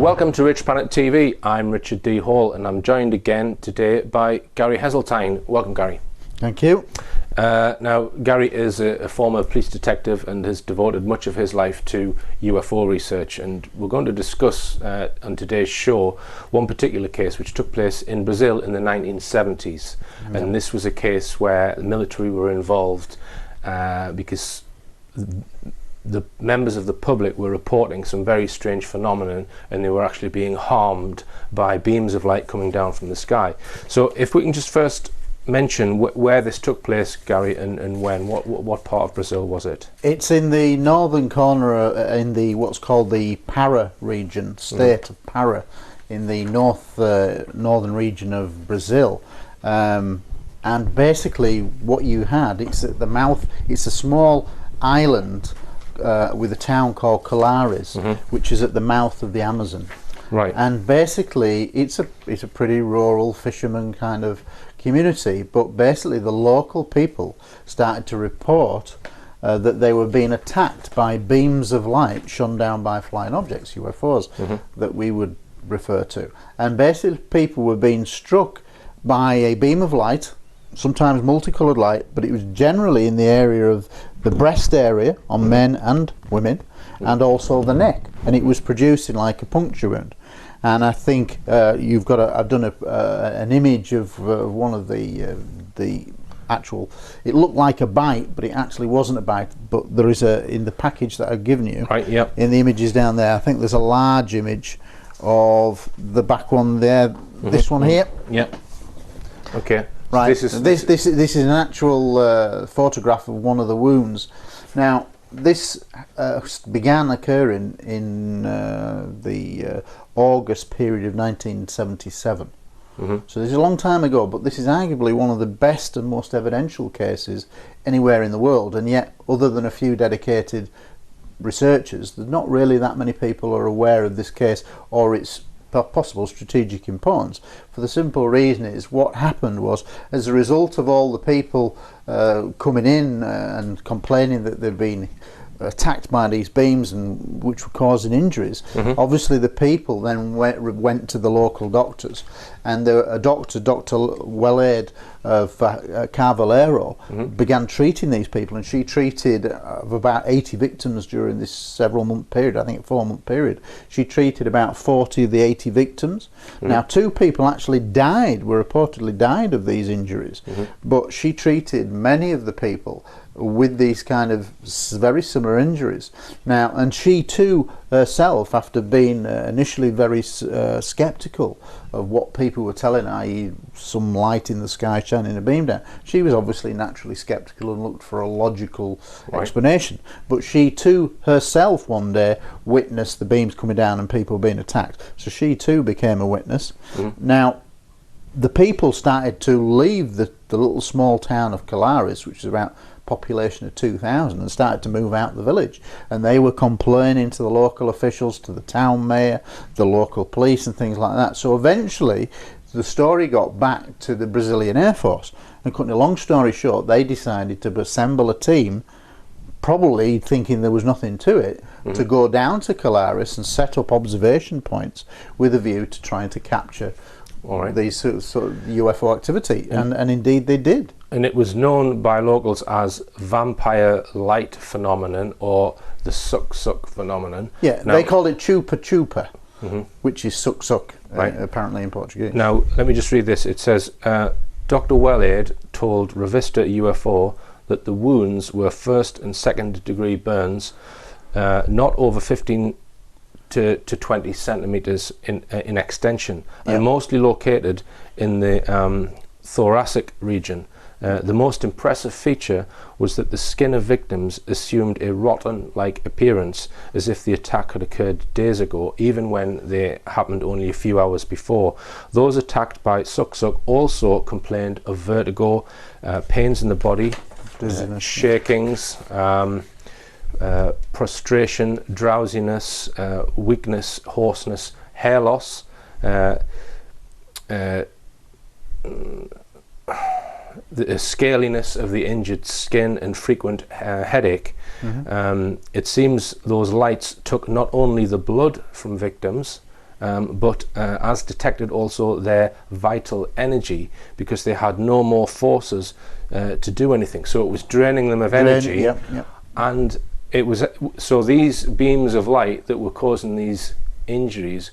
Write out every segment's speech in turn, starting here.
Welcome to Richplanet TV. I'm Richard D. Hall and I'm joined again today by Gary Heseltine. Welcome, Gary. Thank you. Now, Gary is a former police detective and has devoted much of his life to UFO research, and we're going to discuss on today's show one particular case which took place in Brazil in the 1970s. And this was a case where the military were involved because the members of the public were reporting some very strange phenomenon, and they were actually being harmed by beams of light coming down from the sky. So if we can just first mention where this took place, Gary, and when, what part of Brazil was it? It's in the northern corner, in the what's called the Para region, state of Para, in the northern region of Brazil. And basically what you had, it's at the mouth, it's a small island with a town called Colares, which is at the mouth of the Amazon. Right. And basically it's a pretty rural fisherman kind of community, but basically the local people started to report that they were being attacked by beams of light shone down by flying objects, UFOs, that we would refer to. And basically people were being struck by a beam of light, sometimes multicolored light, but it was generally in the area of the breast area on men and women, and also the neck, and it was producing like a puncture wound. And I think you've got I've done an image of one of the actual, it looked like a bite, but it actually wasn't a bite. But there is in the package that I've given you, right, yep, in the images down there, I think there's a large image of the back one there, this one here. Yep. Okay. Right. So this is an actual photograph of one of the wounds. Now this began occurring in the August period of 1977. So this is a long time ago, but this is arguably one of the best and most evidential cases anywhere in the world, and yet other than a few dedicated researchers, there's not really that many people are aware of this case or its possible strategic importance, for the simple reason is what happened was, as a result of all the people coming in and complaining that they've been attacked by these beams and which were causing injuries, obviously the people then went to the local doctors, and a Dr. Wellade of Carvalheiro began treating these people, and she treated about 80 victims during this several month period, I think a 4-month period. She treated about 40 of the 80 victims. Now 2 people actually were reportedly died of these injuries, but she treated many of the people with these kind of very similar injuries. Now, and she too herself, after being initially very skeptical of what people were telling her, i.e. some light in the sky shining a beam down, she was obviously naturally skeptical and looked for a logical explanation. But she too herself one day witnessed the beams coming down and people being attacked, so she too became a witness. Now the people started to leave the little small town of Colares, which is about population of 2,000, and started to move out the village, and they were complaining to the local officials, to the town mayor, the local police and things like that. So eventually the story got back to the Brazilian Air Force, and cutting a long story short, they decided to assemble a team, probably thinking there was nothing to it, to go down to Colares and set up observation points with a view to trying to capture these sort of UFO activity, and indeed they did. And it was known by locals as vampire light phenomenon, or the suck-suck phenomenon. Yeah, now, they called it chupa-chupa, which is suck-suck, apparently in Portuguese. Now, let me just read this. It says, Dr. Wellade told Revista UFO that the wounds were 1st and 2nd degree burns, not over 15 to 20 centimeters in extension, and mostly located in the thoracic region. The most impressive feature was that the skin of victims assumed a rotten-like appearance, as if the attack had occurred days ago, even when they happened only a few hours before. Those attacked by suck-suck also complained of vertigo, pains in the body, shakings, prostration, drowsiness, weakness, hoarseness, hair loss, the scaliness of the injured skin and frequent headache. It seems those lights took not only the blood from victims, but as detected also their vital energy, because they had no more forces to do anything. So it was draining them of energy. Yep, yep. And it was, so these beams of light that were causing these injuries,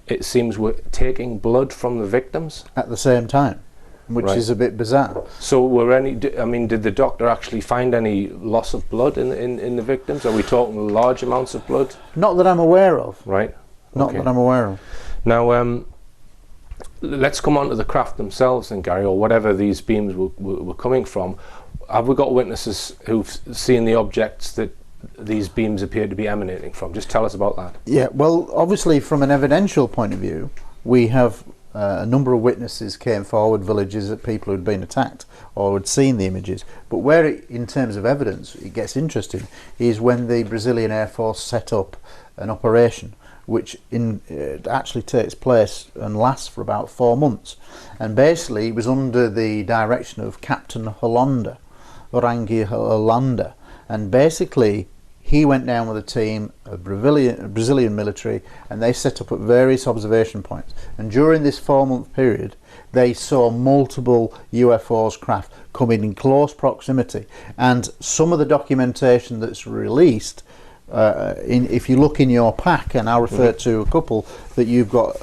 it seems, were taking blood from the victims At the same time, which Right. is a bit bizarre. So were any, I mean, did the doctor actually find any loss of blood in the victims? Are we talking large amounts of blood? Not that I'm aware of. Right. Not Okay. that I'm aware of. Now, let's come on to the craft themselves then, Gary, or whatever these beams were coming from. Have we got witnesses who've seen the objects that these beams appear to be emanating from? Just tell us about that. Yeah, well, obviously from an evidential point of view, we have a number of witnesses came forward, villages that people who'd been attacked or had seen the images. But where in terms of evidence it gets interesting is when the Brazilian Air Force set up an operation which actually takes place and lasts for about 4 months. And basically it was under the direction of Captain Hollander, Orangi Hollander. And basically he went down with a team of Brazilian military, and they set up at various observation points. And during this 4-month period, they saw multiple UFOs craft coming in close proximity. And some of the documentation that's released, if you look in your pack, and I'll refer to a couple that you've got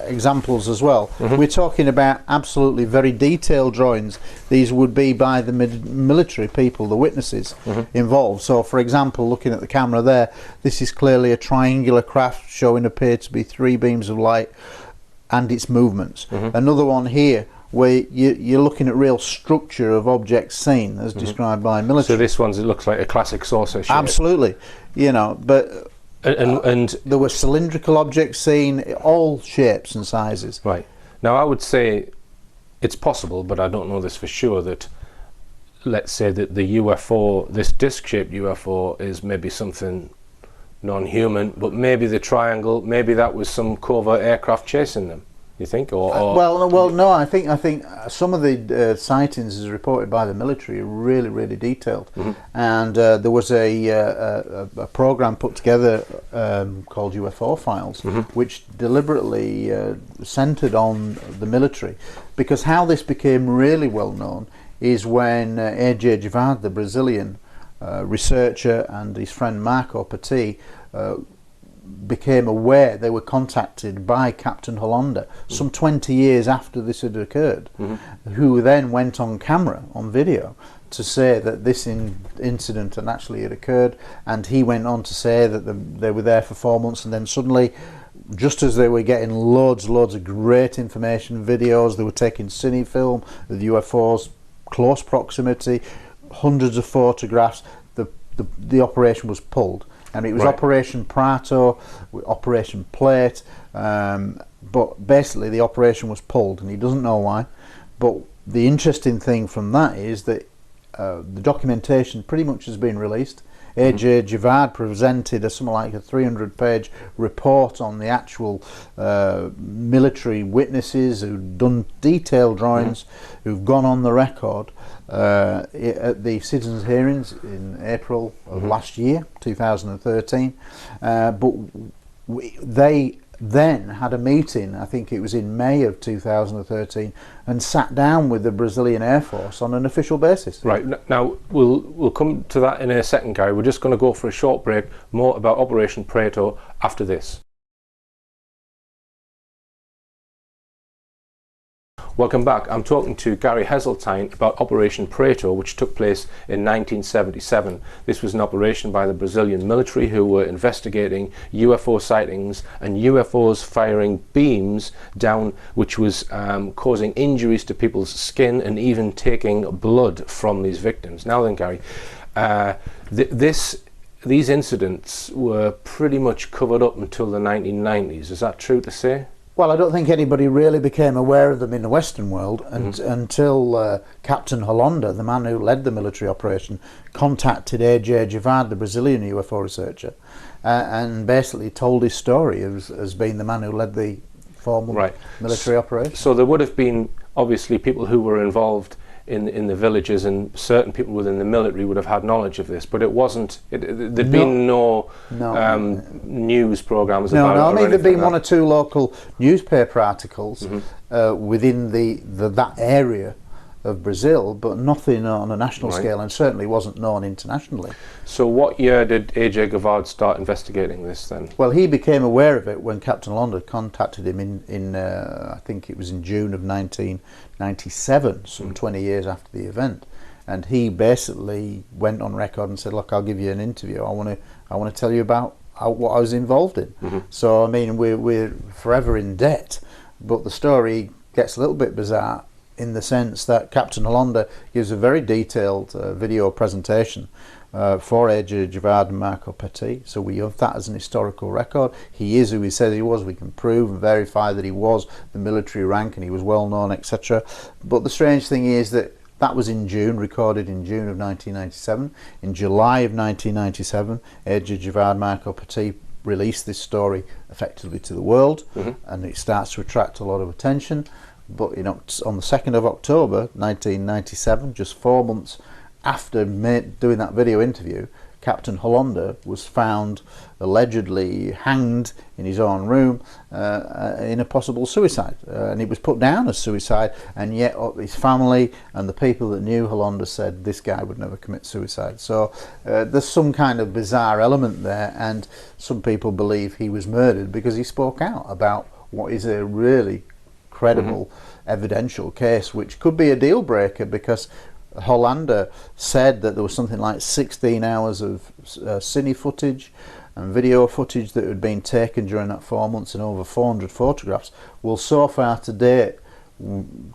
examples as well. We're talking about absolutely very detailed drawings. These would be by the military people, the witnesses involved. So for example, looking at the camera there, this is clearly a triangular craft showing appear to be 3 beams of light and its movements. Another one here where you're looking at real structure of objects seen as described by military. So this one, it looks like a classic saucer shape. Absolutely, you know, but and there were cylindrical objects seen, all shapes and sizes. right. Now I would say it's possible, but I don't know this for sure, that let's say that the UFO, this disc-shaped UFO, is maybe something non-human, but maybe the triangle, maybe that was some covert aircraft chasing them. You think, or well, no. I think some of the sightings, as reported by the military, are really detailed. And there was a program put together called UFO Files, which deliberately centered on the military, because how this became really well known is when A.J. Javad, the Brazilian researcher, and his friend Marco Petit became aware, they were contacted by Captain Hollander some 20 years after this had occurred, who then went on camera, on video, to say that this incident had actually had occurred. And he went on to say that they were there for 4 months, and then suddenly, just as they were getting loads of great information, videos, they were taking cine film of the UFOs, close proximity, hundreds of photographs, the operation was pulled. And it was Right. Operation Prato, Operation Plate, but basically the operation was pulled, and he doesn't know why. But the interesting thing from that is that the documentation pretty much has been released. A.J. Javad presented something like a 300-page report on the actual military witnesses who've done detailed drawings, who've gone on the record at the citizens' hearings in April of last year, 2013. But they then had a meeting, I think it was in May of 2013, and sat down with the Brazilian Air Force on an official basis. Right. Now we'll come to that in a second, Gary. We're just going to go for a short break. More about Operation Prato after this. Welcome back. I'm talking to Gary Heseltine about Operation Prato, which took place in 1977. This was an operation by the Brazilian military, who were investigating UFO sightings and UFOs firing beams down, which was causing injuries to people's skin and even taking blood from these victims. Now then, Gary, these incidents were pretty much covered up until the 1990s. Is that true to say? Well, I don't think anybody really became aware of them in the Western world until Captain Hollander, the man who led the military operation, contacted A.J. Javad, the Brazilian UFO researcher, and basically told his story as being the man who led the formal military operation. So there would have been obviously people who were involved in the villages, and certain people within the military would have had knowledge of this, but it wasn't. There'd been no news programs about it. No, I mean, there'd been like one or two local newspaper articles within that area of Brazil, but nothing on a national scale, and certainly wasn't known internationally. So what year did A.J. Gavard start investigating this then? Well, he became aware of it when Captain Hollander contacted him in I think it was in June of 1997, some 20 years after the event, and he basically went on record and said, "Look, I'll give you an interview. I want to tell you about what I was involved in." So I mean, we're forever in debt, but the story gets a little bit bizarre in the sense that Captain Hollander gives a very detailed video presentation for A.J. Gavard and Marco Petit, so we have that as an historical record. He is who he said he was. We can prove and verify that he was the military rank and he was well known, etc. But the strange thing is that was in June, recorded in June of 1997. In July of 1997, A.J. Gavard, Marco Petit released this story effectively to the world, and it starts to attract a lot of attention. But on the 2nd of October 1997, just 4 months after doing that video interview, Captain Hollander was found allegedly hanged in his own room in a possible suicide, and it was put down as suicide, and yet his family and the people that knew Hollander said this guy would never commit suicide. So there's some kind of bizarre element there, and some people believe he was murdered because he spoke out about what is a really credible evidential case, which could be a deal breaker, because Hollander said that there was something like 16 hours of cine footage and video footage that had been taken during that 4 months, and over 400 photographs. Well, so far to date,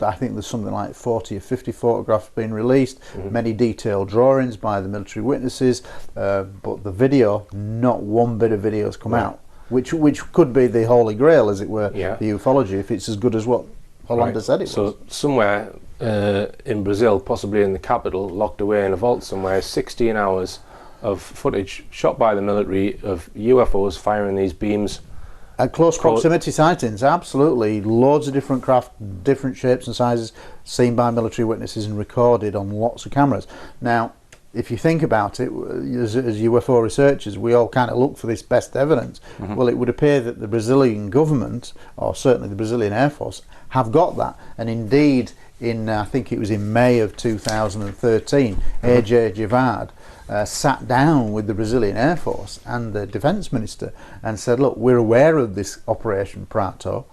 I think there's something like 40 or 50 photographs being released, many detailed drawings by the military witnesses, but the video, not one bit of video has come out. Which could be the holy grail, as it were, the ufology, if it's as good as what Hollander said it was. So somewhere in Brazil, possibly in the capital, locked away in a vault somewhere, 16 hours of footage shot by the military of UFOs firing these beams. At close proximity sightings, absolutely. Loads of different craft, different shapes and sizes, seen by military witnesses and recorded on lots of cameras. Now, if you think about it, as UFO researchers, we all kind of look for this best evidence. Well, it would appear that the Brazilian government, or certainly the Brazilian Air Force, have got that. And indeed, I think it was in May of 2013, A.J. Gavard sat down with the Brazilian Air Force and the Defence Minister and said, look, we're aware of this Operation Prato.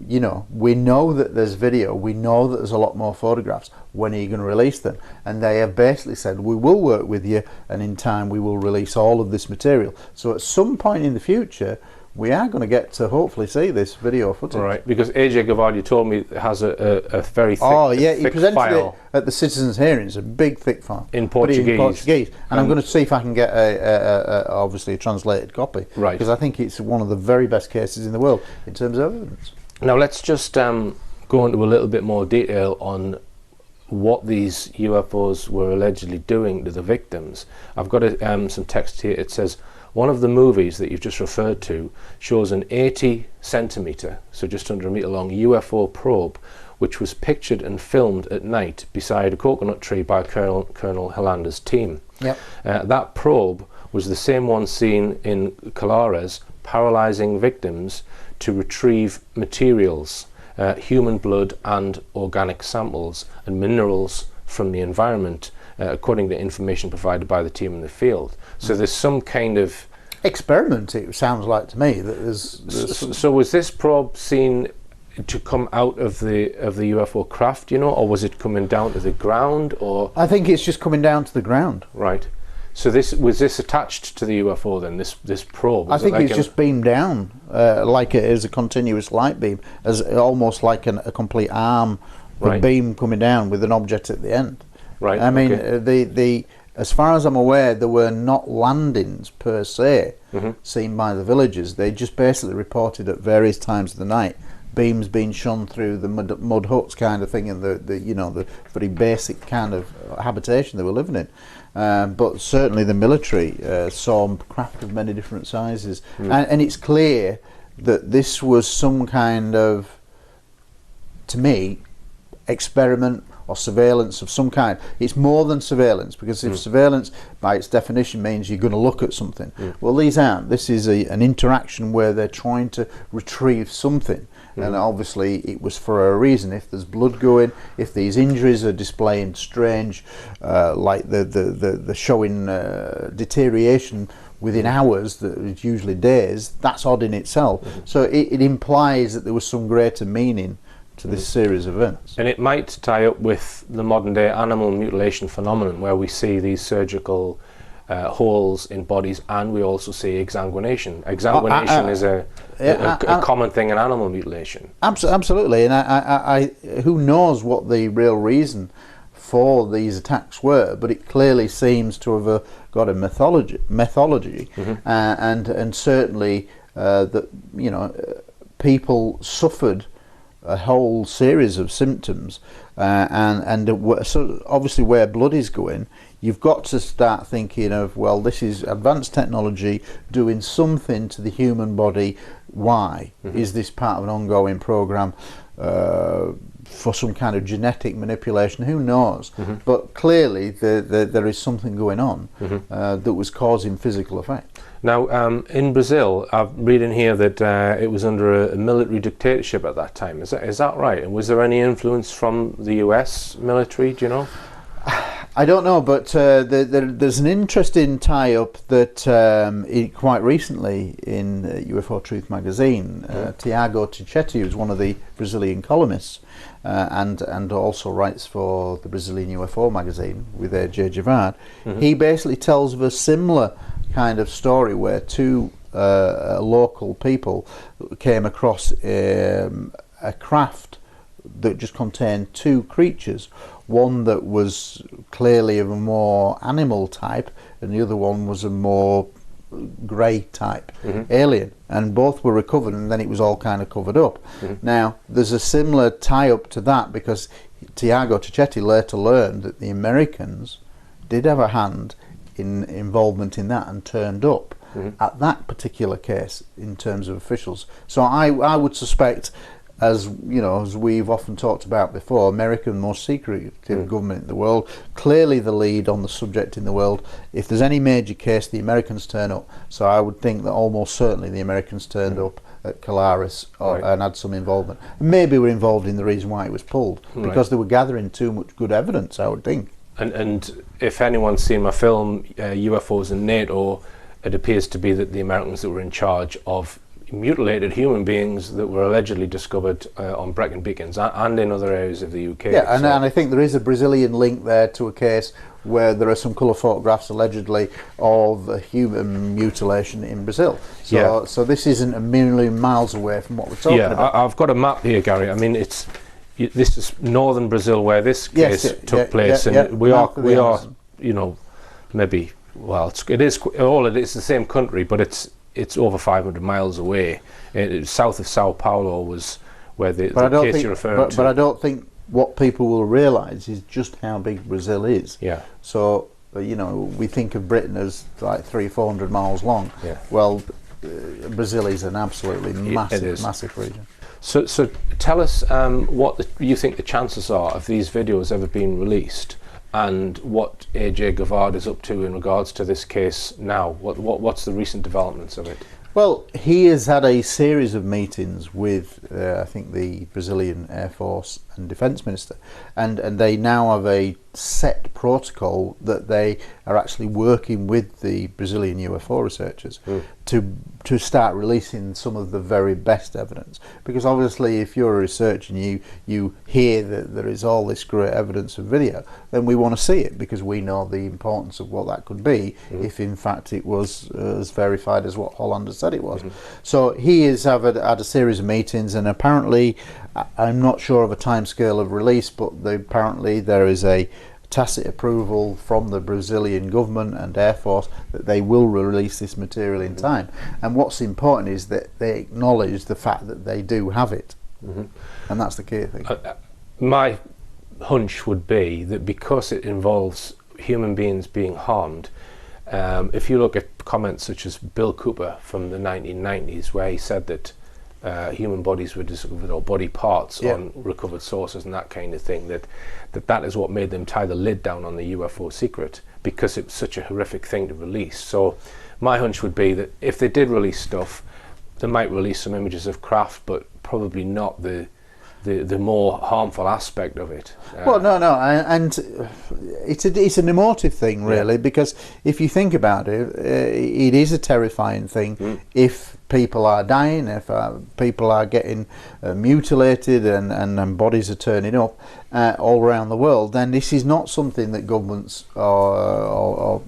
You know, we know that there's video, we know that there's a lot more photographs. When are you going to release them? And they have basically said, we will work with you, and in time we will release all of this material. So at some point in the future, we are going to get to hopefully see this video footage. Right, because A.J. Gavard, you told me, has a very thick, he presented file. It at the citizens' hearings, a big thick file. In Portuguese. And I'm going to see if I can get obviously a translated copy. Right. Because I think it's one of the very best cases in the world in terms of evidence. Now let's just go into a little bit more detail on what these UFOs were allegedly doing to the victims. I've got some text here. It says, one of the movies that you've just referred to shows an 80 centimetre, so just under a metre long, UFO probe, which was pictured and filmed at night beside a coconut tree by Colonel Hollander's team. Yep. That probe was the same one seen in Colares, paralysing victims to retrieve materials, human blood and organic samples and minerals from the environment, according to information provided by the team in the field. So there's some kind of experiment, it sounds like to me, that there's so was this probe seen to come out of the UFO craft, you know, or was it coming down to the ground? Or I think it's just coming down to the ground. Right. So was this attached to the UFO then? This probe? I think it's just beamed down, like it is a continuous light beam, as almost like a complete arm of beam coming down with an object at the end. Right. I mean, the as far as I'm aware, there were not landings per se seen by the villagers. They just basically reported at various times of the night beams being shone through the mud huts kind of thing, and the very basic kind of habitation they were living in. But certainly the military saw craft of many different sizes, and it's clear that this was some kind of, to me, experiment or surveillance of some kind. It's more than surveillance, because if surveillance by its definition means you're going to look at something, well, these aren't. This is an interaction where they're trying to retrieve something. And obviously it was for a reason. If there's blood going, if these injuries are displaying strange, like the showing deterioration within hours, that is usually days, that's odd in itself. So it implies that there was some greater meaning to this series of events. And it might tie up with the modern day animal mutilation phenomenon, where we see these surgical holes in bodies, and we also see exsanguination. Exsanguination is a common thing in animal mutilation. Absolutely, and I who knows what the real reason for these attacks were, but it clearly seems to have got a methodology, and certainly that, you know, people suffered a whole series of symptoms, and so obviously where blood is going, you've got to start thinking of, well, this is advanced technology doing something to the human body. Why? Is this part of an ongoing program for some kind of genetic manipulation? Who knows? But clearly there is something going on that was causing physical effect. Now, in Brazil, I'm reading here that it was under a military dictatorship at that time. Is that right? And was there any influence from the US military, do you know? I don't know, but there's an interesting tie-up that quite recently in UFO Truth magazine, Tiago Tichetti, who's one of the Brazilian columnists, and also writes for the Brazilian UFO magazine with J. Javard, he basically tells of a similar kind of story where two local people came across a craft that just contained two creatures. One that was clearly of a more animal type, and the other one was a more grey type alien, and both were recovered, and then it was all kind of covered up. Now there's a similar tie-up to that, because Tiago Tichetti later learned that the Americans did have a hand in involvement in that and turned up at that particular case in terms of officials. So I would suspect, as you know, as we've often talked about before, America, the most secretive government in the world, clearly the lead on the subject in the world. If there's any major case, the Americans turn up. So I would think that almost certainly the Americans turned up at Colares and had some involvement. Maybe were involved in the reason why it was pulled, because they were gathering too much good evidence, I would think. And if anyone's seen my film, UFOs and NATO, it appears to be that the Americans that were in charge of mutilated human beings that were allegedly discovered on Brecon Beacons and in other areas of the UK. Yeah, and I think there is a Brazilian link there to a case where there are some colour photographs allegedly of human mutilation in Brazil. So this isn't a million miles away from what we're talking about. I've got a map here, Gary. I mean, this is northern Brazil where this case took place, and we are, you know, maybe, well, it is the same country, but it's over 500 miles away. South of Sao Paulo was where the case you're referring to. But I don't think what people will realise is just how big Brazil is. Yeah. So, you know, we think of Britain as like 300-400 miles long. Yeah. Well, Brazil is an absolutely massive region. So tell us what you think the chances are of these videos ever being released, and what AJ Gavard is up to in regards to this case now. What's the recent developments of it? Well, he has had a series of meetings with, I think, the Brazilian Air Force and Defence Minister, and they now have a set protocol that they are actually working with the Brazilian UFO researchers to start releasing some of the very best evidence. Because obviously, if you're a researcher and you hear that there is all this great evidence of video, then we want to see it, because we know the importance of what that could be if in fact it was as verified as what Hollander said it was. So he has had a series of meetings, and apparently, I'm not sure of a timescale of release, but apparently there is a tacit approval from the Brazilian government and Air Force that they will release this material in time. And what's important is that they acknowledge the fact that they do have it, and that's the key thing. My hunch would be that because it involves human beings being harmed, if you look at comments such as Bill Cooper from the 1990s, where he said that human bodies were discovered, or body parts Yeah. on recovered sources and that kind of thing, that is what made them tie the lid down on the UFO secret, because it was such a horrific thing to release. So my hunch would be that if they did release stuff, they might release some images of craft, but probably not the more harmful aspect of it. Well, no, and it's an emotive thing, really, because if you think about it, it is a terrifying thing if people are dying, if people are getting mutilated and bodies are turning up all around the world, then this is not something that governments or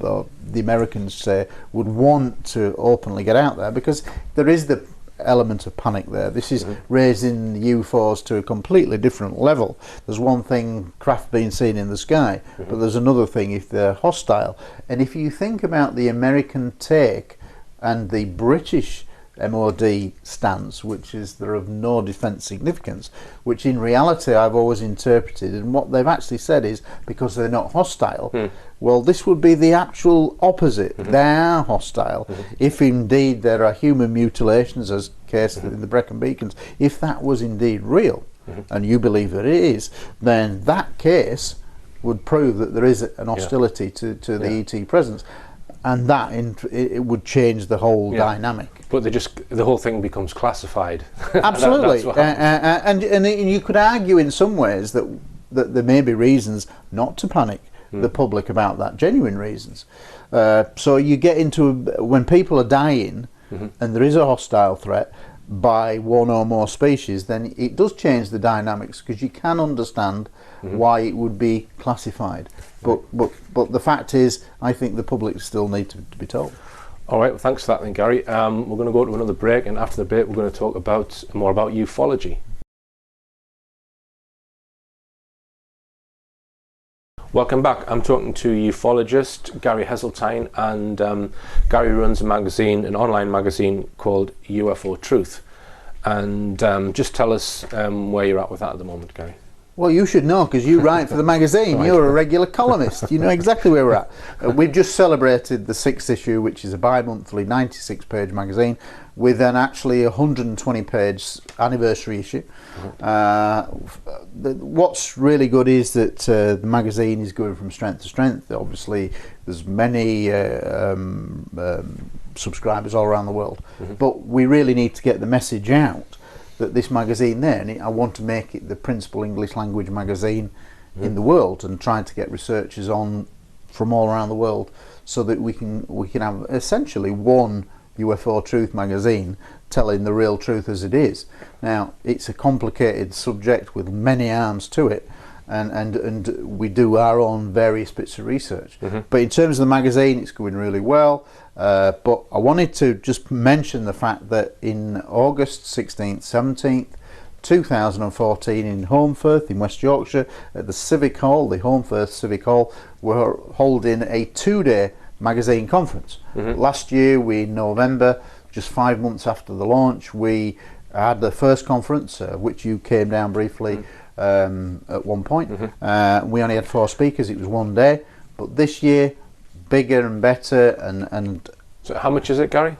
the Americans say would want to openly get out there, because there is the element of panic there. This is raising UFOs to a completely different level. There's one thing, craft being seen in the sky, but there's another thing if they're hostile. And if you think about the American take and the British MOD stance, which is they're of no defence significance, which in reality I've always interpreted, and what they've actually said is because they're not hostile. Well, this would be the actual opposite. They are hostile. If indeed there are human mutilations, as case in the Brecon Beacons, if that was indeed real, and you believe that it is, then that case would prove that there is an hostility to the ET presence. And that it would change the whole dynamic. But the whole thing becomes classified. Absolutely, and you could argue in some ways that there may be reasons not to panic the public about that, genuine reasons. So you get into when people are dying, and there is a hostile threat by one or more species, then it does change the dynamics, because you can understand why it would be classified. But the fact is, I think the public still need to be told. All right, well, thanks for that then, Gary. We're going to go to another break, and after the break we're going to talk more about ufology. Welcome back. I'm talking to ufologist Gary Heseltine, and Gary runs an online magazine called UFO Truth. And just tell us where you're at with that at the moment, Gary. Well, you should know, because you write for the magazine. Right. You're a regular columnist. You know exactly where we're at. We've just celebrated the 6th issue, which is a bi-monthly 96-page magazine, with an actually 120-page anniversary issue. What's really good is that the magazine is going from strength to strength. Obviously, there's many subscribers all around the world, but we really need to get the message out that this magazine there, and I want to make it the principal English language magazine in the world, and trying to get researchers on from all around the world, so that we can have essentially one UFO Truth magazine telling the real truth as it is. Now, it's a complicated subject with many arms to it, and we do our own various bits of research. But in terms of the magazine, it's going really well. But I wanted to just mention the fact that in August 16th, 17th, 2014 in Holmfirth in West Yorkshire at the Civic Hall, the Holmfirth Civic Hall, we're holding a 2-day magazine conference. Last year, in November, just 5 months after the launch, we had the first conference, which you came down briefly at one point. We only had 4 speakers. It was 1 day. But this year, bigger and better. And so how much is it, Gary?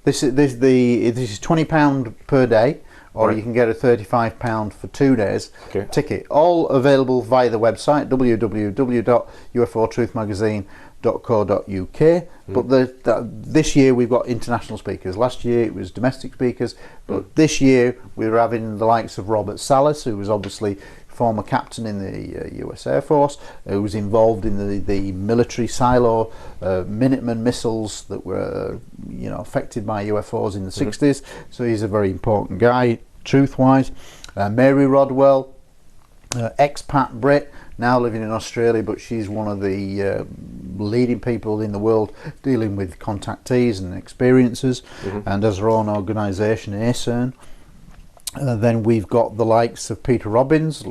This is £20 per day, or you can get a £35 for 2 days ticket. All available via the website www.ufotruthmagazine.co.uk. But this year we've got international speakers. Last year it was domestic speakers, but this year we're having the likes of Robert Salas, who was obviously former captain in the US Air Force, who was involved in the military silo Minuteman missiles that were affected by UFOs in the 60s. So he's a very important guy, truth-wise. Mary Rodwell, expat Brit, now living in Australia, but she's one of the leading people in the world dealing with contactees and experiences, and has her own organisation, ACERN. Then we've got the likes of Peter Robbins,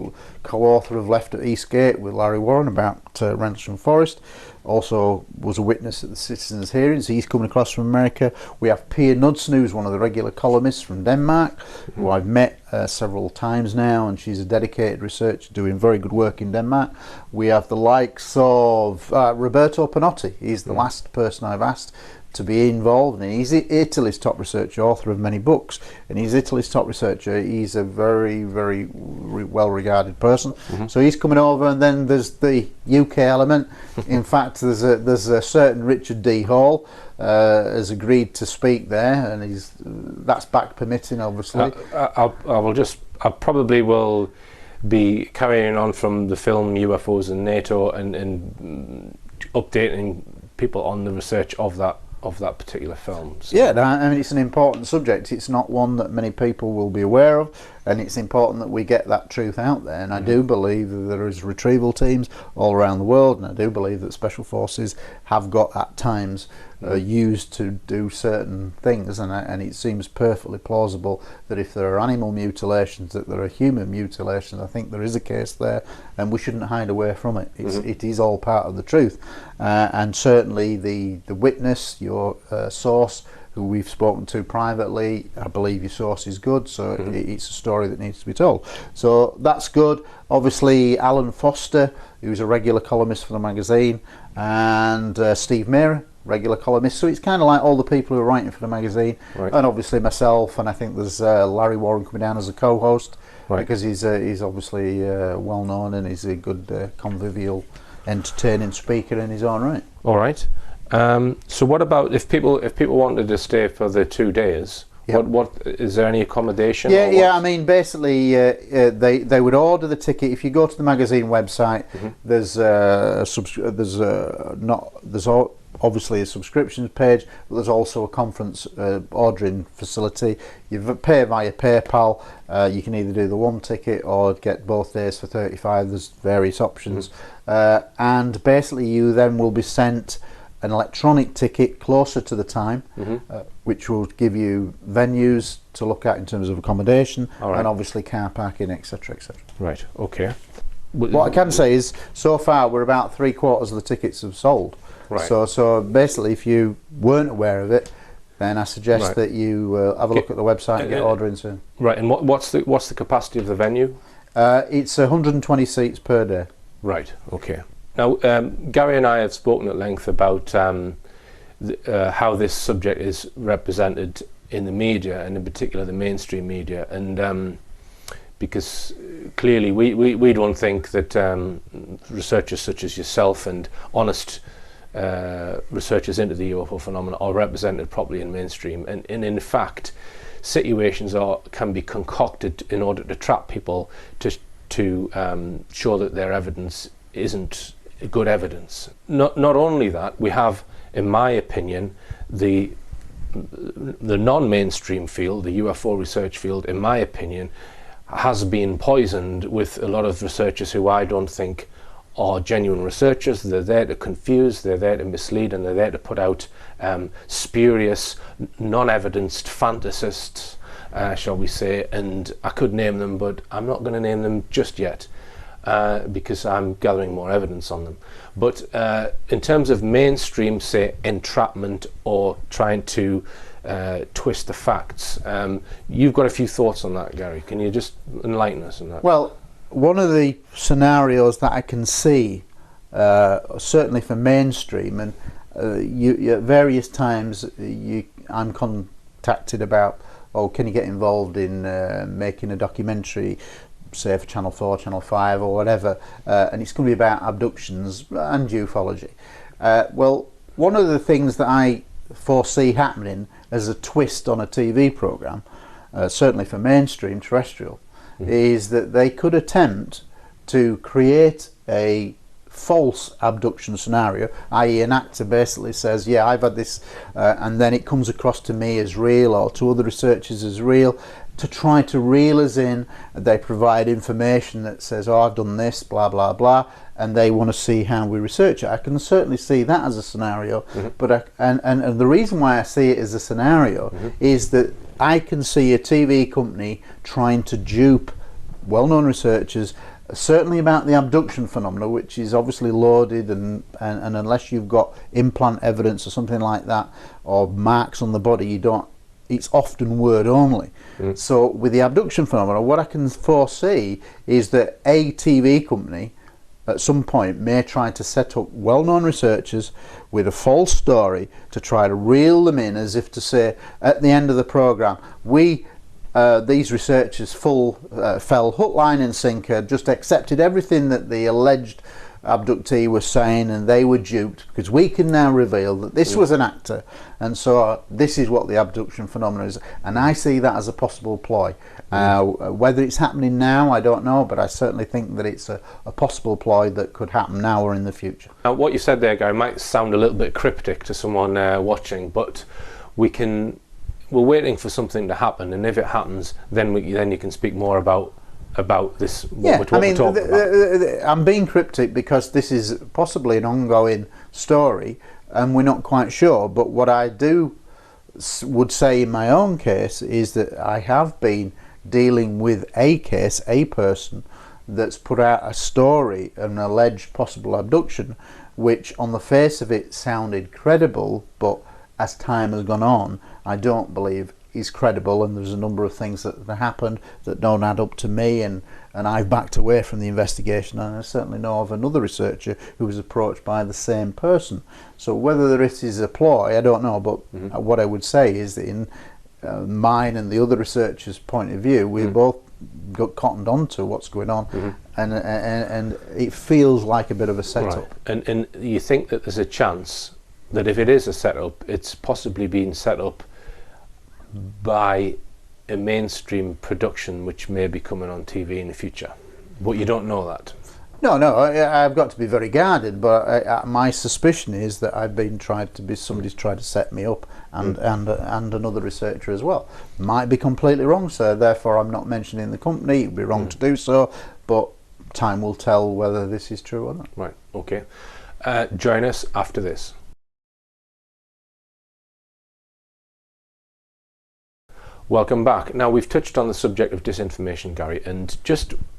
co-author of Left at Eastgate with Larry Warren about Rendlesham Forest. Also was a witness at the citizens' hearings. He's coming across from America. We have Pia Knudsen, who's one of the regular columnists from Denmark, who I've met several times now, and she's a dedicated researcher doing very good work in Denmark. We have the likes of Roberto Panotti. He's the last person I've asked to be involved in. He's Italy's top researcher, author of many books, and he's Italy's top researcher. He's a very, very well-regarded person. So he's coming over, and then there's the UK element. In fact, there's a certain Richard D. Hall has agreed to speak there, and that's back permitting, obviously. I probably will be carrying on from the film UFOs and NATO and updating people on the research of that particular film. So. Yeah, I mean, it's an important subject. It's not one that many people will be aware of, and it's important that we get that truth out there. And I do believe that there is retrieval teams all around the world, and I do believe that special forces have got at times used to do certain things, and it seems perfectly plausible that if there are animal mutilations, that there are human mutilations. I think there is a case there, and we shouldn't hide away from it. It is all part of the truth, and certainly the witness, your source, who we've spoken to privately, I believe your source is good, so it's a story that needs to be told. So that's good. Obviously, Alan Foster, who's a regular columnist for the magazine, and Steve Mera, regular columnist. So it's kind of like all the people who are writing for the magazine, and obviously myself, and I think there's Larry Warren coming down as a co-host, because he's obviously well known, and he's a good convivial, entertaining speaker in his own right. All right. So what about if people wanted to stay for the 2 days? Yep. What is there any accommodation? Yeah. I mean, basically, they would order the ticket. If you go to the magazine website, there's obviously a subscriptions page, but there's also a conference ordering facility. You pay via PayPal. You can either do the one ticket or get both days for $35. There's various options, and basically you then will be sent an electronic ticket closer to the time, which will give you venues to look at in terms of accommodation, and obviously car parking, etc., etc. Right. Okay. What I can say is, so far we're about 3/4 of the tickets have sold. Right. So basically, if you weren't aware of it, then I suggest that you have a look at the website and get ordering soon. Right. And what's the capacity of the venue? It's 120 seats per day. Right. Okay. Now, Gary and I have spoken at length about how this subject is represented in the media, and in particular the mainstream media, and because clearly we don't think that researchers such as yourself and honest researchers into the UFO phenomena are represented properly in mainstream, and in fact situations can be concocted in order to trap people to show that their evidence isn't good evidence. Not only that, we have, in my opinion, the non-mainstream field, the UFO research field, in my opinion, has been poisoned with a lot of researchers who I don't think are genuine researchers. They're there to confuse, they're there to mislead, and they're there to put out spurious, non-evidenced fantasists, shall we say, and I could name them, but I'm not going to name them just yet. Because I'm gathering more evidence on them. But in terms of mainstream, say, entrapment or trying to twist the facts, you've got a few thoughts on that, Gary. Can you just enlighten us on that? Well, one of the scenarios that I can see, certainly for mainstream, and at various times I'm contacted about, can you get involved in making a documentary, say for Channel 4, Channel 5 or whatever, and it's going to be about abductions and ufology. Well, one of the things that I foresee happening as a twist on a TV programme, certainly for mainstream terrestrial, is that they could attempt to create a false abduction scenario, i.e. an actor basically says, yeah, I've had this, and then it comes across to me as real or to other researchers as real, to try to reel us in. They provide information that says, I've done this, blah blah blah, and they want to see how we research it. I can certainly see that as a scenario, but and the reason why I see it as a scenario is that I can see a TV company trying to dupe well-known researchers, certainly about the abduction phenomena, which is obviously loaded, and unless you've got implant evidence or something like that, or marks on the body, it's often word only. So with the abduction phenomena, what I can foresee is that a TV company at some point may try to set up well-known researchers with a false story to try to reel them in, as if to say at the end of the programme, these researchers fell hook, line and sinker, just accepted everything that the alleged abductee was saying, and they were duped, because we can now reveal that this was an actor, and so this is what the abduction phenomenon is. And I see that as a possible ploy. Whether it's happening now, I don't know, but I certainly think that it's a possible ploy that could happen now or in the future. Now, what you said there, Gary, might sound a little bit cryptic to someone watching, but we're waiting for something to happen, and if it happens, then you can speak more about this. We're talking about. I'm being cryptic because this is possibly an ongoing story, and we're not quite sure. But what I would say in my own case is that I have been dealing with a case, a person that's put out a story, an alleged possible abduction, which on the face of it sounded credible, but as time has gone on, I don't believe is credible, and there's a number of things that happened that don't add up to me, and I've backed away from the investigation. And I certainly know of another researcher who was approached by the same person. So whether it is a ploy, I don't know, but what I would say is that in mine and the other researchers' point of view, we both got cottoned on to what's going on, and it feels like a bit of a setup. Right. And you think that there's a chance that if it is a setup, it's possibly being set up by a mainstream production which may be coming on TV in the future, but you don't know that. No, I've got to be very guarded, but my suspicion is that somebody's tried to set me up, and another researcher as well. Might be completely wrong, so therefore I'm not mentioning the company. It would be wrong to do so, but time will tell whether this is true or not. Right, okay. Join us after this. Welcome back. Now, we've touched on the subject of disinformation, Gary, and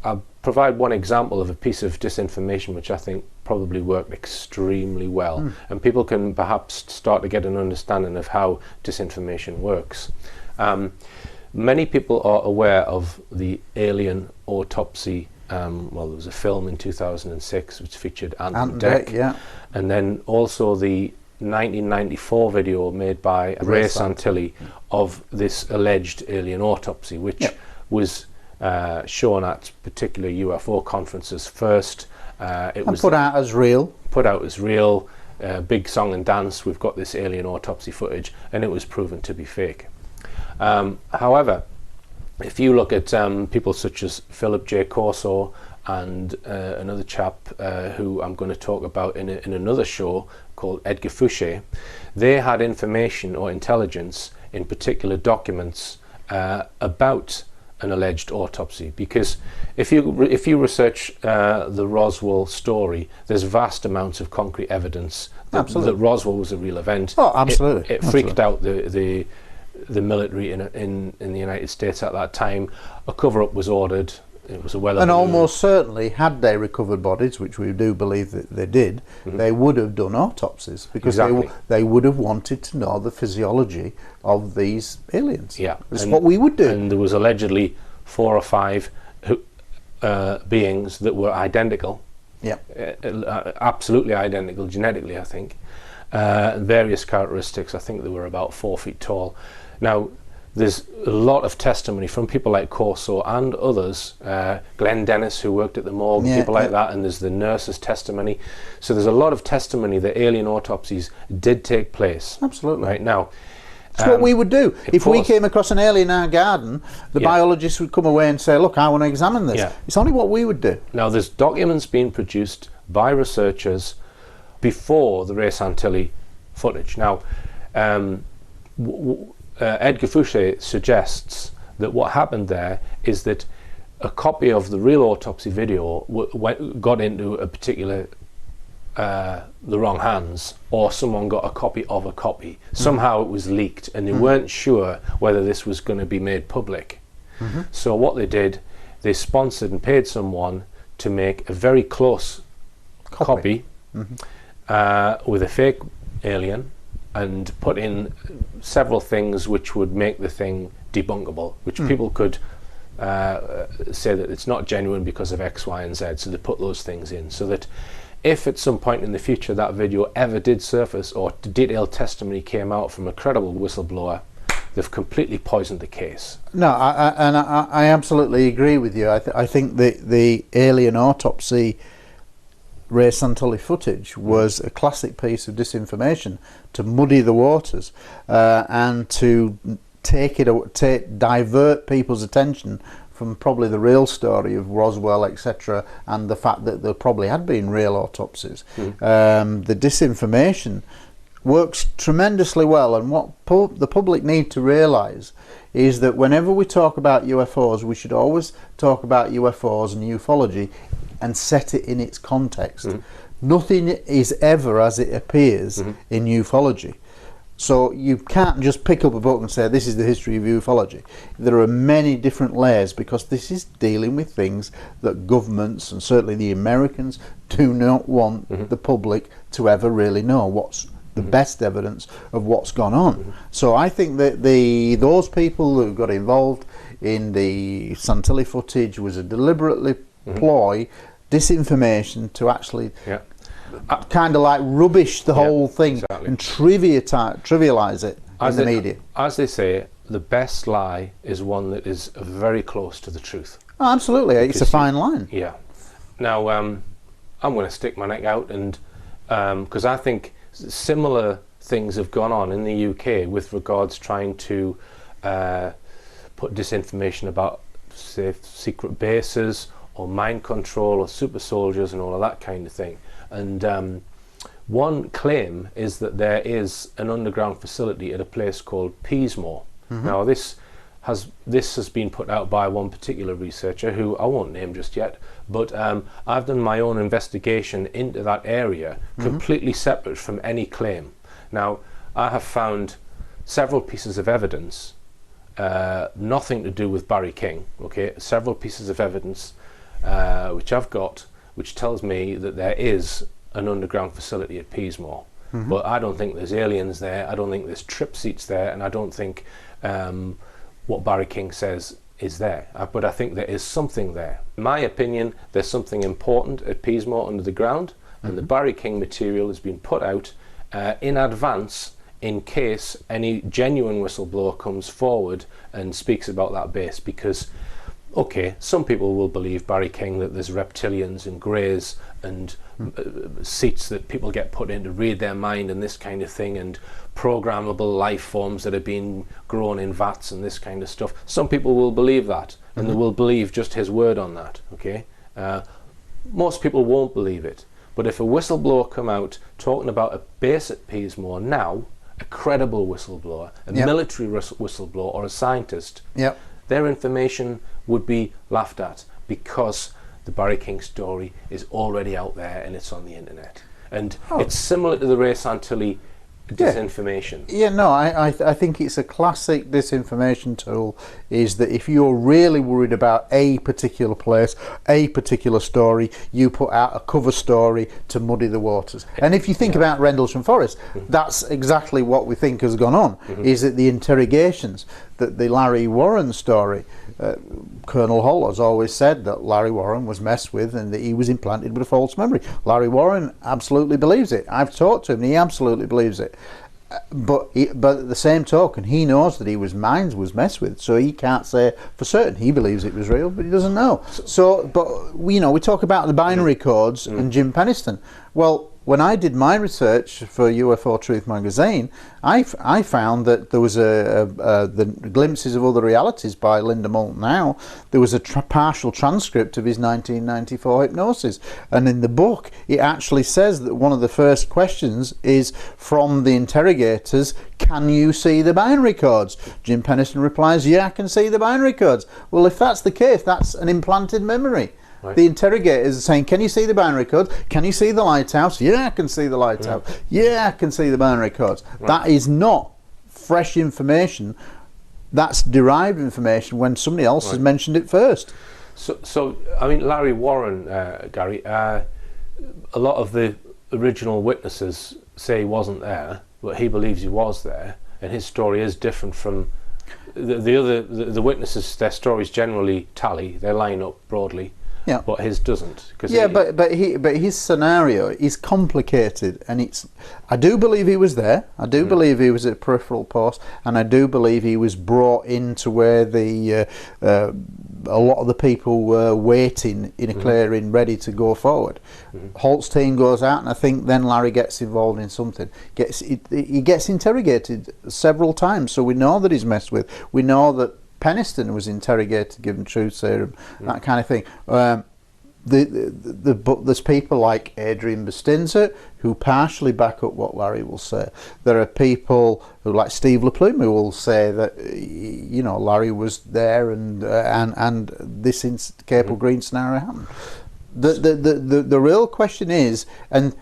I'll provide one example of a piece of disinformation which I think probably worked extremely well, and people can perhaps start to get an understanding of how disinformation works. Many people are aware of the alien autopsy. There was a film in 2006 which featured Ant Dec, and then also the 1994 video made by Ray Santilli of this alleged alien autopsy, which was shown at particular UFO conferences first. It was put out as real. Big song and dance. We've got this alien autopsy footage, and it was proven to be fake. However, if you look at people such as Philip J. Corso and another chap who I'm going to talk about in another show called Edgar Fouché, they had information or intelligence in particular documents about an alleged autopsy. Because if you research the Roswell story, there's vast amounts of concrete evidence that Roswell was a real event. Oh, absolutely. It freaked out the military in the United States at that time. A cover-up was ordered. It was and almost certainly, had they recovered bodies, which we do believe that they did, they would have done autopsies, because they would have wanted to know the physiology of these aliens. Yeah, that's what we would do. And there was allegedly 4 or 5 beings that were identical. Yeah, absolutely identical genetically, I think. Various characteristics. I think they were about 4 feet tall. Now, there's a lot of testimony from people like Corso and others, Glenn Dennis, who worked at the morgue, people like that, and there's the nurse's testimony. So there's a lot of testimony that alien autopsies did take place. Absolutely. Right now, it's what we would do. If we came across an alien in our garden, the biologist would come away and say, look, I want to examine this. Yeah. It's only what we would do. Now, there's documents being produced by researchers before the Ray Santilli footage. Now, Edgar Fouché suggests that what happened there is that a copy of the real autopsy video got into a particular the wrong hands, or someone got a copy of a copy. Somehow it was leaked, and they weren't sure whether this was going to be made public. So what they did, they sponsored and paid someone to make a very close copy with a fake alien, and put in several things which would make the thing debunkable, which people could say that it's not genuine because of X, Y, and Z. So they put those things in so that if at some point in the future that video ever did surface or detailed testimony came out from a credible whistleblower, they've completely poisoned the case. No, I absolutely agree with you. I think the alien autopsy Ray Santulli footage was a classic piece of disinformation to muddy the waters and to divert people's attention from probably the real story of Roswell, etc., and the fact that there probably had been real autopsies. The disinformation works tremendously well, and what the public need to realise is that whenever we talk about UFOs, we should always talk about UFOs and ufology and set it in its context. Nothing is ever as it appears in ufology. So you can't just pick up a book and say this is the history of ufology. There are many different layers because this is dealing with things that governments and certainly the Americans do not want the public to ever really know what's the best evidence of what's gone on. So I think that those people who got involved in the Santulli footage was a deliberately ploy, disinformation to actually kind of like rubbish the whole thing and trivialize it in the media. As they say, the best lie is one that is very close to the truth. Oh, absolutely, it's a fine line. Yeah. Now, I'm going to stick my neck out, and because I think similar things have gone on in the UK with regards trying to put disinformation about, say, secret bases or mind control or super soldiers and all of that kind of thing. And one claim is that there is an underground facility at a place called Peasmore. Now this has been put out by one particular researcher who I won't name just yet, but I've done my own investigation into that area, completely separate from any claim. Now I have found several pieces of evidence, nothing to do with Barry King, okay, several pieces of evidence which I've got, which tells me that there is an underground facility at Peasmore. But I don't think there's aliens there, I don't think there's trip seats there, and I don't think what Barry King says is there. But I think there is something there. In my opinion, there's something important at Peasmore under the ground, and the Barry King material has been put out in advance in case any genuine whistleblower comes forward and speaks about that base, because okay, some people will believe Barry King that there's reptilians and greys and seats that people get put in to read their mind and this kind of thing, and programmable life forms that are being grown in vats and this kind of stuff. Some people will believe that, and they will believe just his word on that, okay? Most people won't believe it. But if a whistleblower come out talking about a base at Peasmore now, a credible whistleblower, a military whistleblower or a scientist, their information would be laughed at because the Barry King story is already out there and it's on the internet. And it's similar to the Ray Santulli disinformation. Yeah, no, I think it's a classic disinformation tool, is that if you're really worried about a particular place, a particular story, you put out a cover story to muddy the waters. And if you think about Rendlesham Forest, that's exactly what we think has gone on, is that the interrogations, that the Larry Warren story, Colonel Hull has always said that Larry Warren was messed with and that he was implanted with a false memory. Larry Warren absolutely believes it. I've talked to him and he absolutely believes it. But at the same token, he knows that his mind was messed with, so he can't say for certain. He believes it was real, but he doesn't know. So, but we talk about the binary codes and Jim Penniston. Well, when I did my research for UFO Truth magazine, I found that there was the Glimpses of Other Realities by Linda Moulton Howe. There was a partial transcript of his 1994 hypnosis, and in the book it actually says that one of the first questions is from the interrogators: can you see the binary codes? Jim Penniston replies, yeah, I can see the binary codes. Well, if that's the case, that's an implanted memory. Right. The interrogators are saying, can you see the binary codes? Can you see the lighthouse? Yeah, I can see the lighthouse. Yeah, I can see the binary codes. Right. That is not fresh information. That's derived information when somebody else has mentioned it first. So I mean, Larry Warren, Gary, a lot of the original witnesses say he wasn't there, but he believes he was there, and his story is different from the witnesses, their stories generally tally, they line up broadly. Yeah. But his doesn't. But his scenario is complicated, and I do believe he was there. I do believe he was at peripheral post, and I do believe he was brought into where a lot of the people were waiting in a clearing, ready to go forward. Holt's team goes out, and I think then Larry gets involved in something. He gets interrogated several times, so we know that he's messed with. We know that Peniston was interrogated, given truth serum, that kind of thing. But there's people like Adrian Bustinza who partially back up what Larry will say. There are people who, like Steve LaPlume, who will say that Larry was there and this Capel Green scenario happened. The real question is, and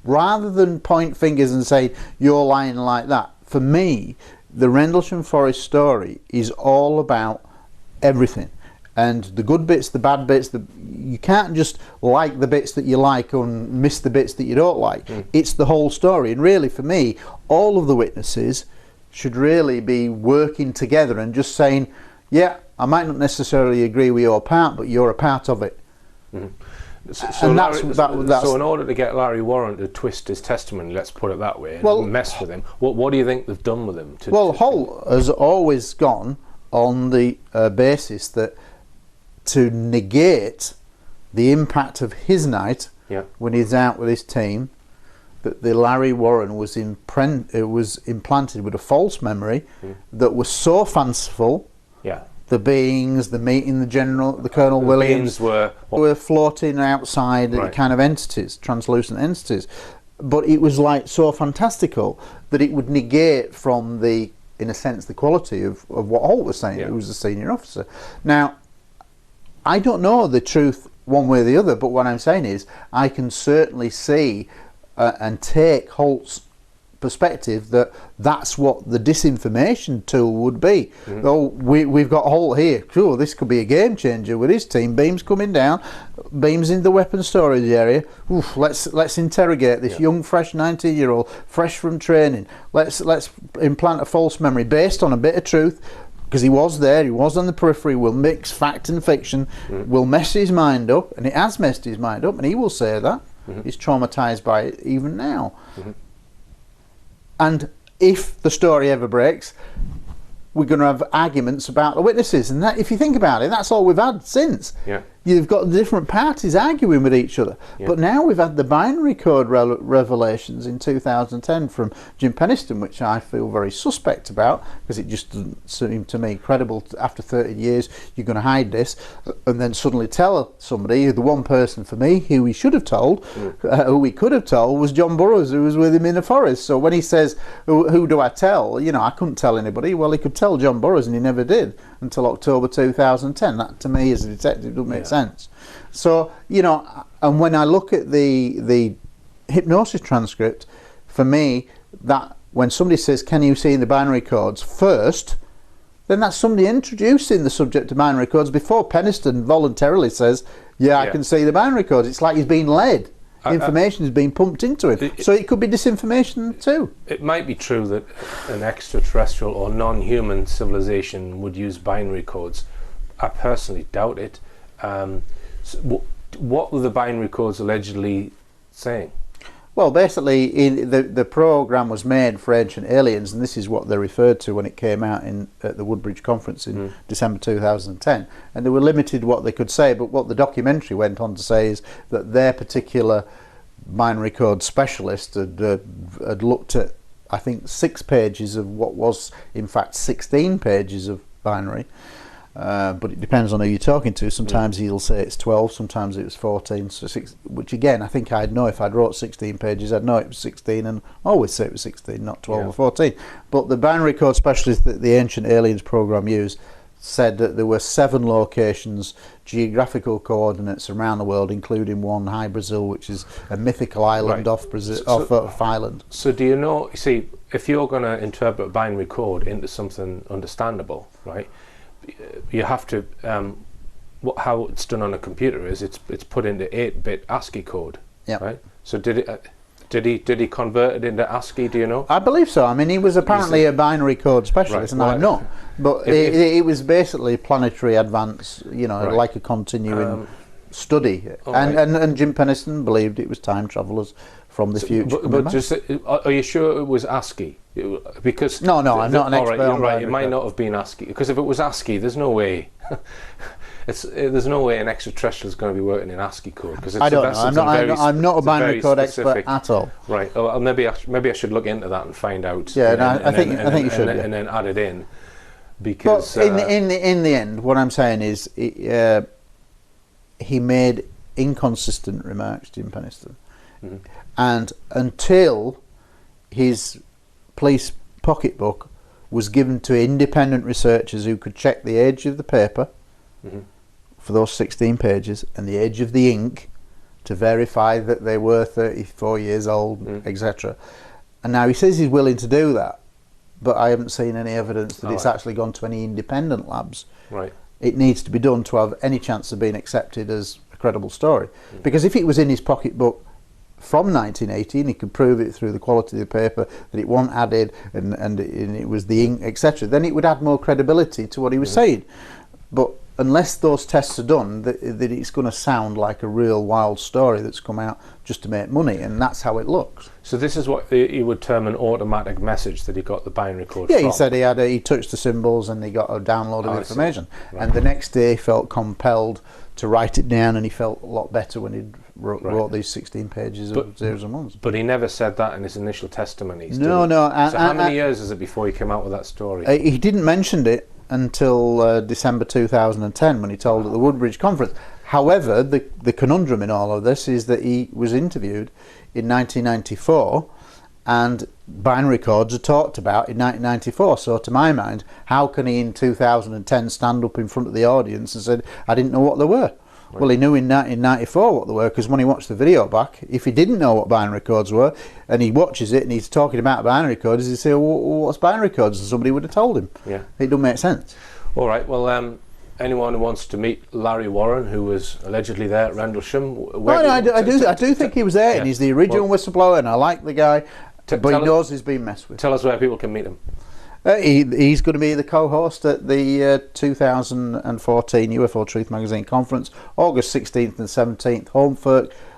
rather than point fingers and say you're lying like that, for me, the Rendlesham Forest story is all about everything, and the good bits, the bad bits. You can't just like the bits that you like and miss the bits that you don't like. It's the whole story, and really, for me, all of the witnesses should really be working together and just saying, "Yeah, I might not necessarily agree with your part, but you're a part of it." So in order to get Larry Warren to twist his testimony, let's put it that way, and mess with him, what do you think they've done with him? Holt has always gone on the basis that to negate the impact of his night when he's out with his team, that the Larry Warren was implanted with a false memory that was so fanciful. The beings, the meeting, the general, the Colonel Williams were floating outside kind of entities, translucent entities. But it was like so fantastical that it would negate from in a sense, the quality of what Holt was saying, who was a senior officer. Now, I don't know the truth one way or the other, but what I'm saying is I can certainly see and take Holt's perspective that's what the disinformation tool would be. Though we've got Holt here, sure, this could be a game changer with his team. Beams coming down, beams in the weapons storage area. Oof, let's interrogate this young, fresh 19-year-old, fresh from training. Let's implant a false memory based on a bit of truth, because he was there, he was on the periphery. We'll mix fact and fiction. We'll mess his mind up, and it has messed his mind up, and he will say that he's traumatized by it even now. And if the story ever breaks, we're going to have arguments about the witnesses. And that, if you think about it, that's all we've had since. You've got different parties arguing with each other. But now we've had the binary code revelations in 2010 from Jim Peniston, which I feel very suspect about, because it just doesn't seem to me credible. After 30 years, you're going to hide this and then suddenly tell somebody. The one person for me who we should have told, who we could have told, was John Burroughs, who was with him in the forest. So when he says, who do I tell? I couldn't tell anybody. Well, he could tell John Burroughs, and he never did until October 2010. That, to me, as a detective, doesn't make sense. So, and when I look at the hypnosis transcript, for me, that when somebody says, "Can you see the binary codes?" first, then that's somebody introducing the subject to binary codes before Peniston voluntarily says, I can see the binary codes. It's like he's being led. Information is being pumped into it. So it could be disinformation too. It might be true that an extraterrestrial or non-human civilization would use binary codes. I personally doubt it. So what were the binary codes allegedly saying? Well, basically, the program was made for Ancient Aliens, and this is what they referred to when it came out at the Woodbridge conference in December 2010. And they were limited what they could say, but what the documentary went on to say is that their particular binary code specialist had looked at, I think, 6 pages of what was, in fact, 16 pages of binary. But it depends on who you're talking to. Sometimes he'll say it's 12, sometimes it was 14, so 6, which again, I think I'd know if I'd wrote 16 pages, I'd know it was 16 and always say it was 16, not 12 or 14. But the binary code specialist that the Ancient Aliens program used said that there were 7 locations, geographical coordinates around the world, including one, High Brazil, which is a mythical island off Brazil, off Ireland. So do you know, you see, if you're going to interpret binary code into something understandable, right, you have to, how it's done on a computer is it's put into 8-bit ASCII code, right? So did Did he convert it into ASCII? Do you know? I believe so. I mean, he was apparently a binary code specialist, and I'm not. But it was basically planetary advance, like a continuing study. And Jim Penniston believed it was time travellers from the future. But just, are you sure it was ASCII? Because no, I'm not an expert. You're right. It might not have been ASCII, because if it was ASCII, there's no way. There's no way an extraterrestrial is going to be working in ASCII code, because I don't know. I'm not a binary code expert at all. Right. Well, maybe I should look into that and find out. Yeah, I think you should. And then add it in, because. But in the end, what I'm saying is, he made inconsistent remarks, Jim Penniston, and until his police pocketbook was given to independent researchers who could check the age of the paper for those 16 pages and the age of the ink to verify that they were 34 years old, etc. And now he says he's willing to do that, but I haven't seen any evidence that it's actually gone to any independent labs. Right. It needs to be done to have any chance of being accepted as a credible story. Because if it was in his pocketbook from 1980 and he could prove it through the quality of the paper that it wasn't added and it was the ink, etc., then it would add more credibility to what he was saying. But unless those tests are done, that it's going to sound like a real wild story that's come out just to make money, and that's how it looks. So this is what he would term an automatic message that he got the binary code from. Yeah, he said he touched the symbols and he got a download of information. Right. And the next day he felt compelled to write it down, and he felt a lot better when he wrote these 16 pages of zeros and ones. But he never said that in his initial testimonies. No. So how many years is it before he came out with that story? He didn't mention it until December 2010 when he told at the Woodbridge conference. However, the conundrum in all of this is that he was interviewed in 1994 and binary codes are talked about in 1994. So to my mind, how can he in 2010 stand up in front of the audience and said, I didn't know what they were? Right. Well, he knew in 1994 what they were, because when he watched the video back, if he didn't know what binary codes were and he watches it and he's talking about binary codes, he'd say, well, what's binary codes? And somebody would have told him. Yeah. It doesn't make sense. All right, well, anyone who wants to meet Larry Warren, who was allegedly there at Rendlesham... I do think he was there, and he's the original whistleblower, and I like the guy, but he knows he's been messed with. Tell us where people can meet him. He's going to be the co-host at the 2014 UFO Truth Magazine conference, August 16th and 17th,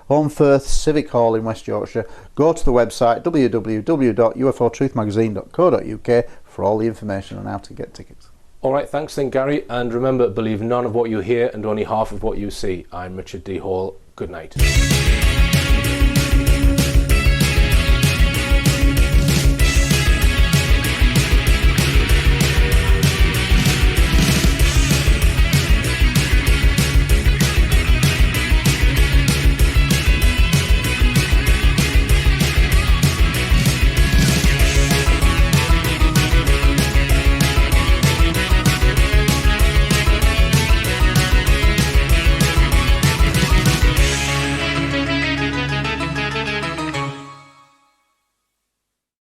Holmfirth Civic Hall in West Yorkshire. Go to the website www.ufotruthmagazine.co.uk for all the information on how to get tickets. All right, thanks then, Gary, and remember, believe none of what you hear and only half of what you see. I'm Richard D. Hall. Good night.